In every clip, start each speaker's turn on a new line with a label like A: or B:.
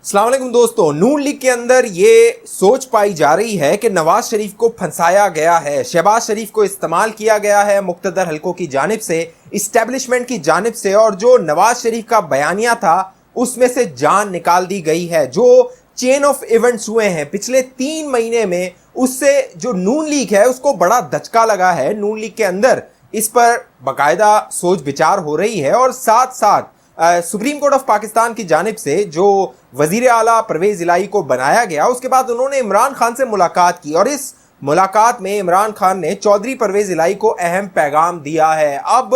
A: अस्सलाम वालेकुम दोस्तों, नून लीग के अंदर ये सोच पाई जा रही है कि नवाज शरीफ को फंसाया गया है, शहबाज शरीफ को इस्तेमाल किया गया है मुक्तदर हलकों की जानिब से, इस्टेब्लिशमेंट की जानिब से, और जो नवाज शरीफ का बयानिया था उसमें से जान निकाल दी गई है। जो चेन ऑफ इवेंट्स हुए हैं पिछले 3 महीने में, उससे जो नून लीग है उसको बड़ा धचका लगा है। नून लीग के अंदर इस पर बाकायदा सोच विचार हो रही है और साथ साथ सुप्रीम कोर्ट ऑफ पाकिस्तान की जानिब से जो वजीर आला परवेज इलाही को बनाया गया, उसके बाद उन्होंने इमरान खान से मुलाकात की और इस मुलाकात में इमरान खान ने चौधरी परवेज इलाही को अहम पैगाम दिया है। अब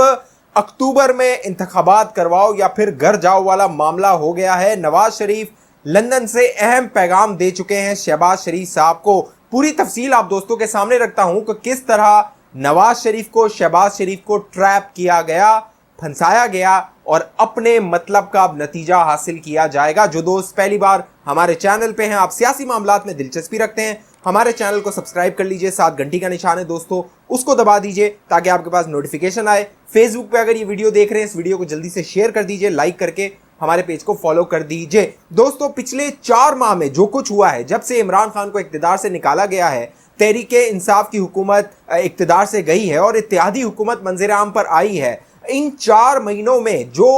A: अक्टूबर में इंतखाबात करवाओ या फिर घर जाओ वाला मामला हो गया है। नवाज शरीफ लंदन से अहम पैगाम दे चुके हैं शहबाज शरीफ साहब को। पूरी तफसील आप दोस्तों के सामने रखता हूं कि किस तरह नवाज शरीफ को, शहबाज शरीफ को ट्रैप किया गया, फंसाया गया और अपने मतलब का अब नतीजा हासिल किया जाएगा। जो दोस्त पहली बार हमारे चैनल पे हैं, आप सियासी मामलात में दिलचस्पी रखते हैं, हमारे चैनल को सब्सक्राइब कर लीजिए, साथ घंटी का निशान है दोस्तों उसको दबा दीजिए ताकि आपके पास नोटिफिकेशन आए। फेसबुक पे अगर ये वीडियो देख रहे हैं, इस वीडियो को जल्दी से शेयर कर दीजिए, लाइक करके हमारे पेज को फॉलो कर दीजिए। दोस्तों, पिछले 4 माह में जो कुछ हुआ है, जब से इमरान खान को इक्तिदार से निकाला गया है, तहरीके इंसाफ की हुकूमत इक्तिदार से गई है और इत्तेहादी हुकूमत मंजर आम पर आई है, इन 4 महीनों में जो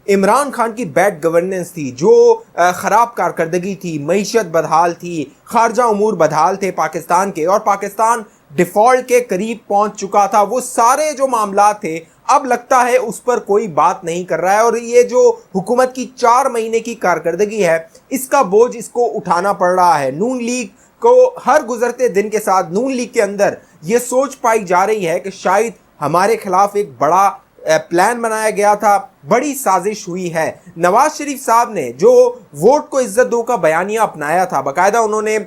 A: इमरान खान की बैड गवर्नेंस थी, जो खराब कारकर्दगी थी, मईशत बदहाल थी, खारजा उमूर बदहाल थे पाकिस्तान के और पाकिस्तान डिफॉल्ट के करीब पहुंच चुका था, वो सारे जो मामला थे अब लगता है उस पर कोई बात नहीं कर रहा है। और ये जो हुकूमत की 4 महीने की कारकर्दगी है, इसका बोझ इसको उठाना पड़ रहा है। नून लीग को हर गुजरते दिन के साथ नून लीग के अंदर ये सोच पाई जा रही है कि शायद हमारे खिलाफ एक बड़ा प्लान बनाया गया था, बड़ी साजिश हुई है। नवाज शरीफ साहब ने जो वोट को इज्जत दो का बयानिया अपनाया था, बाकायदा उन्होंने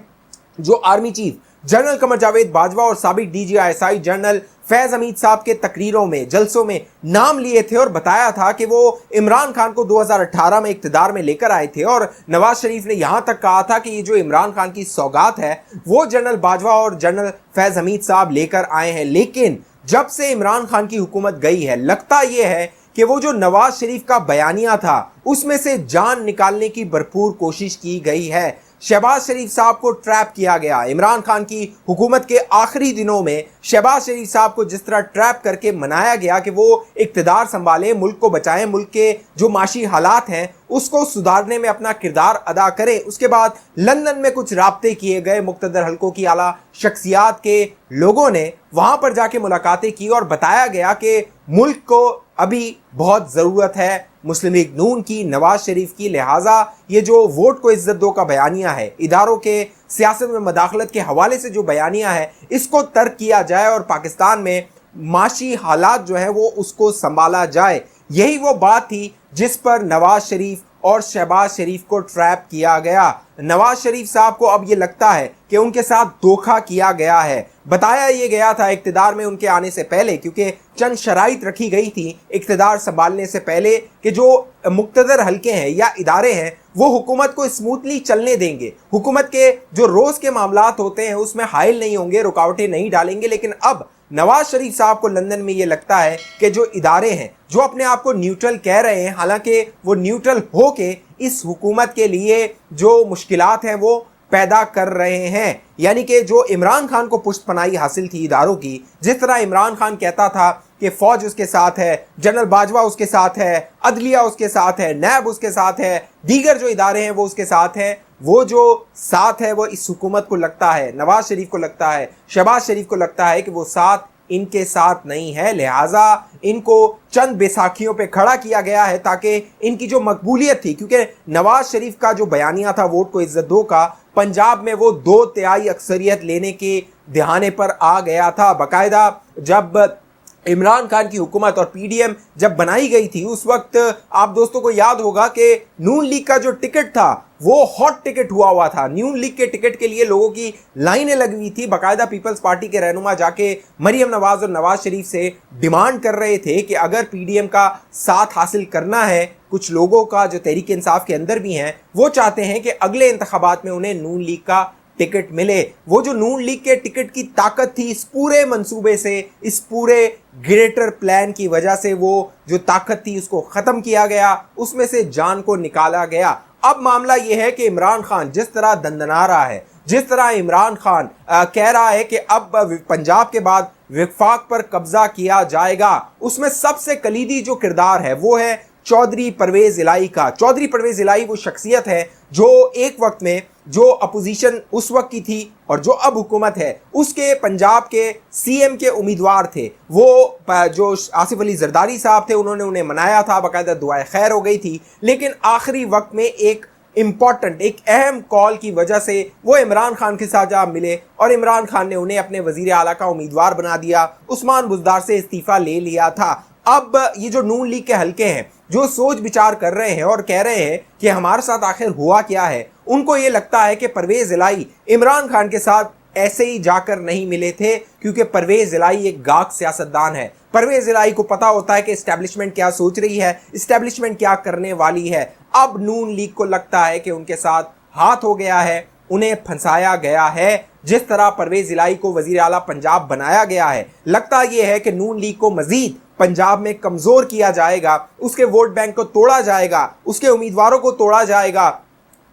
A: जो army chief general Qamar Javed Bajwa और साबिक DGI जनरल फैज हमीद साहब के तकरीरों में, जलसों में नाम लिए थे और बताया था कि वो इमरान खान को 2018 में इक्तिदार में लेकर आए थे। और नवाज शरीफ ने यहां तक कहा था कि ये जो इमरान खान की सौगात है वो जनरल बाजवा और जनरल फैज हमीद साहब लेकर आए हैं। लेकिन जब से इमरान खान की हुकूमत गई है, लगता यह है कि वो जो नवाज शरीफ का बयानिया था उसमें से जान निकालने की भरपूर कोशिश की गई है। शहबाज शरीफ साहब को ट्रैप किया गया। इमरान खान की हुकूमत के आखिरी दिनों में शहबाज शरीफ साहब को जिस तरह ट्रैप करके मनाया गया कि वो इक्तिदार संभालें, मुल्क को बचाएं, मुल्क के जो माशी हालात हैं उसको सुधारने में अपना किरदार अदा करें। उसके बाद लंदन में कुछ राब्ते किए गए, मुक्तदर हलकों की आला शख्सियात के लोगों ने वहां पर जाके मुलाकातें की और बताया गया कि मुल्क को अभी बहुत ज़रूरत है मुस्लिम लीग नून की, नवाज शरीफ की, लिहाजा ये जो वोट को इज्जत दो का बयानिया है, इदारों के सियासत में मदाखलत के हवाले से जो बयानिया है, इसको तर्क किया जाए और पाकिस्तान में माशी हालात जो है वो उसको संभाला जाए। यही वो बात थी जिस पर नवाज शरीफ और शहबाज शरीफ को ट्रैप किया गया। नवाज शरीफ साहब को अब ये लगता है कि उनके साथ धोखा किया गया है। बताया ये गया था इक्तिदार में उनके आने से पहले, क्योंकि चंद शराइत रखी गई थी इक्तिदार संभालने से पहले कि जो मुक्तदर हलके हैं या इदारे हैं वो हुकूमत को स्मूथली चलने देंगे, हुकूमत के जो रोज़ के मामलात होते हैं उसमें हाइल नहीं होंगे, रुकावटें नहीं डालेंगे। लेकिन अब नवाज शरीफ साहब को लंदन में ये लगता है कि जो इदारे हैं, जो अपने आप को न्यूट्रल कह रहे हैं, हालांकि वो न्यूट्रल हो के इस हुकूमत के लिए जो मुश्किलात हैं वो पैदा कर रहे हैं। यानी कि जो इमरान खान को पुष्ट पनाही हासिल थी इदारों की, जिस तरह इमरान खान कहता था कि फौज उसके साथ है, जनरल बाजवा उसके साथ है, अदलिया उसके साथ है, नैब उसके साथ है, दीगर जो इदारे हैं वो उसके साथ हैं, वो जो साथ है वो इस हुकूमत को लगता है, नवाज शरीफ को लगता है, शहबाज शरीफ को लगता है कि वो साथ इनके साथ नहीं है। लिहाजा इनको चंद बैसाखियों पे खड़ा किया गया है ताकि इनकी जो मकबूलियत थी, क्योंकि नवाज शरीफ का जो बयानिया था वोट को इज्जत दो का, पंजाब में वो 2/3 अक्सरियत लेने के दहाने पर आ गया था। बाकायदा जब इमरान खान की हुकूमत और PDM जब बनाई गई थी उस वक्त आप दोस्तों को याद होगा कि नून लीग का जो टिकट था वो हॉट टिकट हुआ था। नून लीग के टिकट के लिए लोगों की लाइनें लगी हुई थी। बाकायदा पीपल्स पार्टी के रहनुमा जाके मरियम नवाज और नवाज शरीफ से डिमांड कर रहे थे कि अगर PDM का साथ हासिल करना है, कुछ लोगों का जो तहरीक इंसाफ के अंदर भी हैं वो चाहते हैं कि अगले इंतखाबात में उन्हें नून लीग का टिकट मिले। वो जो नून लीग के टिकट की ताकत थी, इस पूरे मंसूबे से, इस पूरे ग्रेटर प्लान की वजह से वो जो ताकत थी उसको ख़त्म किया गया, उसमें से जान को निकाला गया। अब मामला यह है कि इमरान खान जिस तरह दंदना रहा है, जिस तरह इमरान खान कह रहा है कि अब पंजाब के बाद वफाक पर कब्जा किया जाएगा, उसमें सबसे कलीदी जो किरदार है वो है चौधरी परवेज इलाही का। चौधरी परवेज इलाही वो शख्सियत है जो एक वक्त में जो अपोजिशन उस वक्त की थी और जो अब हुकूमत है उसके पंजाब के सीएम के उम्मीदवार थे। वो जो आसिफ अली जरदारी साहब थे उन्होंने उन्हें मनाया था, बाकायदा दुआए खैर हो गई थी, लेकिन आखिरी वक्त में एक इम्पॉर्टेंट एक अहम कॉल की वजह से वो इमरान खान के साथ जा मिले और इमरान खान ने उन्हें अपने वजीर आला का उम्मीदवार बना दिया, उस्मान बुज़दार से इस्तीफ़ा ले लिया था। अब ये जो नून लीग के हलके हैं जो सोच विचार कर रहे हैं और कह रहे हैं कि हमारे साथ आखिर हुआ क्या है, उनको ये लगता है कि परवेज इलाही इमरान खान के साथ ऐसे ही जाकर नहीं मिले थे, क्योंकि परवेज इलाही एक गाक सियासतदान है। परवेज इलाही को पता होता है कि एस्टेब्लिशमेंट क्या सोच रही है, एस्टेब्लिशमेंट क्या करने वाली है। अब नून लीग को लगता है कि उनके साथ हाथ हो गया है, उन्हें फंसाया गया है। जिस तरह परवेज इलाही को वजीर आला पंजाब बनाया गया है, लगता यह है कि नून लीग को मजीद पंजाब में कमजोर किया जाएगा, उसके वोट बैंक को तोड़ा जाएगा, उसके उम्मीदवारों को तोड़ा जाएगा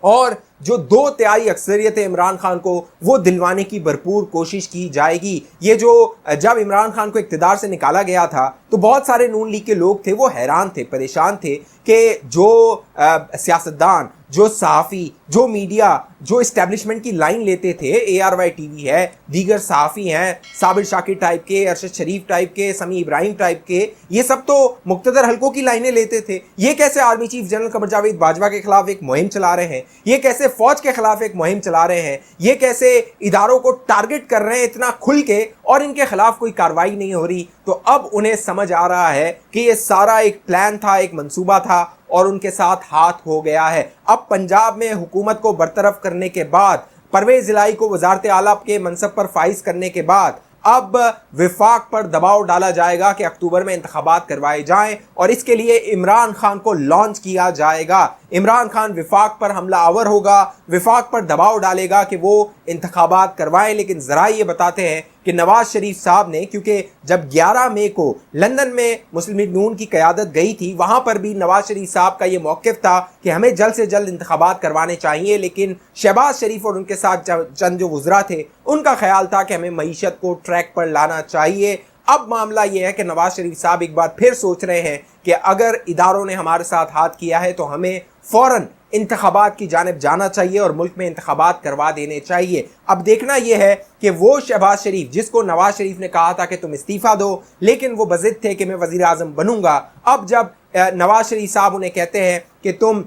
A: और जो 2/3 अक्सरियत है इमरान खान को वो दिलवाने की भरपूर कोशिश की जाएगी। ये जो जब इमरान खान को इक़्तिदार से निकाला गया था तो बहुत सारे नून लीग के लोग थे वो हैरान थे, परेशान थे कि जो सियासतदान, जो सहाफ़ी, जो मीडिया, जो इस्टेब्लिशमेंट की लाइन लेते थे, ARY TV है, दीगर सहाफ़ी हैं, साबिर शाकिर टाइप के, अरशद शरीफ टाइप के, समी इब्राहिम टाइप के, ये सब तो मुक़्तदर हलकों की लाइनें लेते थे। ये कैसे army chief general Qamar Javed Bajwa के खिलाफ एक मुहिम चला रहे हैं, ये कैसे फौज के खिलाफ एक मुहिम चला रहे हैं, ये कैसे इदारों को टारगेट कर रहे हैं इतना खुल के और इनके खिलाफ कोई कार्रवाई नहीं हो रही। तो अब उन्हें समझ आ रहा है कि ये सारा एक प्लान था, एक मंसूबा था और उनके साथ हाथ हो गया है। अब पंजाब में हुकूमत को बरतरफ करने के बाद, परवेज इलाही को वजारत आला के मनसब पर फाइज करने के बाद अब वफाक पर दबाव डाला जाएगा कि अक्टूबर में इंतखाबात करवाए जाएं और इसके लिए इमरान खान को लॉन्च किया जाएगा। इमरान खान वफाक पर हमला आवर होगा, वफाक पर दबाव डालेगा कि वो इंतखाबात करवाएं। लेकिन ज़रा ये बताते हैं कि नवाज शरीफ साहब ने, क्योंकि जब 11 मई को लंदन में मुस्लिम लीग नून की क़यादत गई थी, वहाँ पर भी नवाज शरीफ साहब का ये मौक़िफ़ था कि हमें जल्द से जल्द इंतखाबात करवाने चाहिए, लेकिन शहबाज शरीफ और उनके साथ चंद जो वज़रा थे उनका ख्याल था कि हमें मईशत को ट्रैक पर लाना चाहिए। अब मामला यह है कि नवाज शरीफ साहब एक बार फिर सोच रहे हैं कि अगर इदारों ने हमारे साथ हाथ किया है तो हमें फ़ौरन इंतखाबात की जानिब जाना चाहिए और मुल्क में इंतखाबात करवा देने चाहिए। अब देखना यह है कि वो शहबाज शरीफ जिसको नवाज शरीफ ने कहा था कि तुम इस्तीफ़ा दो, लेकिन वो बज़िद थे कि मैं वज़ीर आज़म बनूंगा, अब जब नवाज शरीफ साहब उन्हें कहते हैं कि तुम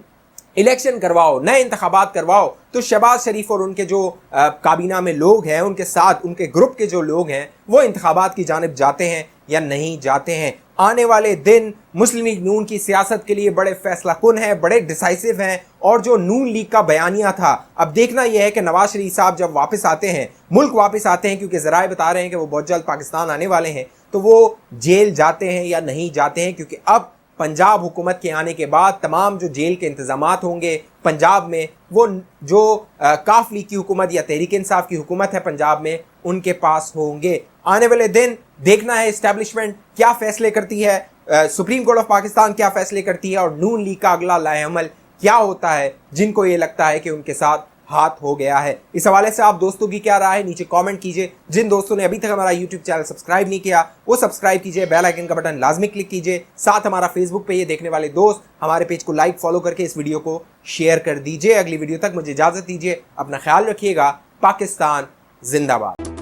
A: इलेक्शन करवाओ, नए इंतखाबात करवाओ, तो शहबाज शरीफ और उनके जो काबीना में लोग हैं, उनके साथ उनके ग्रुप के जो लोग हैं, वो इंतखाबात की जानिब जाते हैं या नहीं जाते हैं। आने वाले दिन मुस्लिम लीग नून की सियासत के लिए बड़े फैसला कुन हैं, बड़े डिसाइसिव हैं। और जो नून लीग का बयानिया था, अब देखना यह है कि नवाज शरीफ साहब जब वापस आते हैं, मुल्क वापस आते हैं, क्योंकि ज़राए बता रहे हैं कि वो बहुत जल्द पाकिस्तान आने वाले हैं, तो वो जेल जाते हैं या नहीं जाते हैं, क्योंकि अब पंजाब हुकूमत के आने के बाद तमाम जो जेल के इंतजामात होंगे पंजाब में, वो जो काफ लीग की हुकूमत या तहरीक इंसाफ की हुकूमत है पंजाब में, उनके पास होंगे। आने वाले दिन देखना है इस्टेब्लिशमेंट क्या फैसले करती है, सुप्रीम कोर्ट ऑफ पाकिस्तान क्या फैसले करती है और नून लीग का अगला लाएअमल क्या होता है, जिनको ये लगता है कि उनके साथ हाथ हो गया है। इस हवाले से आप दोस्तों की क्या राय है, नीचे कमेंट कीजिए। जिन दोस्तों ने अभी तक हमारा यूट्यूब चैनल सब्सक्राइब नहीं किया वो सब्सक्राइब कीजिए, बेल आइकन का बटन लाजमी क्लिक कीजिए। साथ हमारा फेसबुक पे ये देखने वाले दोस्त हमारे पेज को लाइक फॉलो करके इस वीडियो को शेयर कर दीजिए। अगली वीडियो तक मुझे इजाजत दीजिए, अपना ख्याल रखिएगा। पाकिस्तान जिंदाबाद।